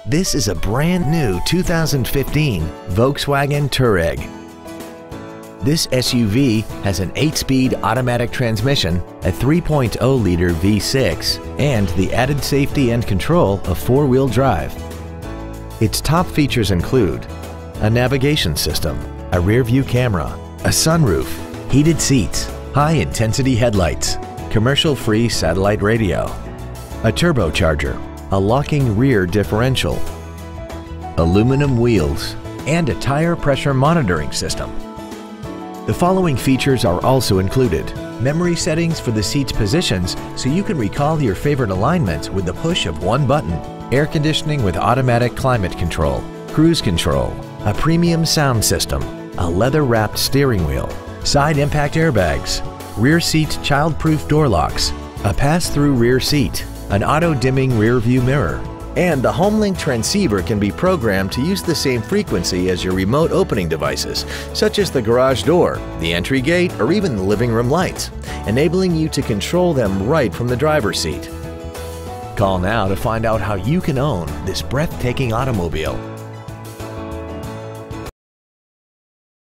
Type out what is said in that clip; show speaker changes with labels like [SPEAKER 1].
[SPEAKER 1] This is a brand new 2015 Volkswagen Touareg. This SUV has an 8-speed automatic transmission, a 3.0-liter V6, and the added safety and control of 4-wheel drive. Its top features include a navigation system, a rear-view camera, a sunroof, heated seats, high-intensity headlights, commercial-free satellite radio, a turbocharger, a locking rear differential, aluminum wheels, and a tire pressure monitoring system. The following features are also included: memory settings for the seat's positions so you can recall your favorite alignments with the push of one button, air conditioning with automatic climate control, cruise control, a premium sound system, a leather-wrapped steering wheel, side impact airbags, rear seat child-proof door locks, a pass-through rear seat, an auto-dimming rear-view mirror, and the HomeLink transceiver can be programmed to use the same frequency as your remote opening devices, such as the garage door, the entry gate, or even the living room lights, enabling you to control them right from the driver's seat. Call now to find out how you can own this breathtaking automobile.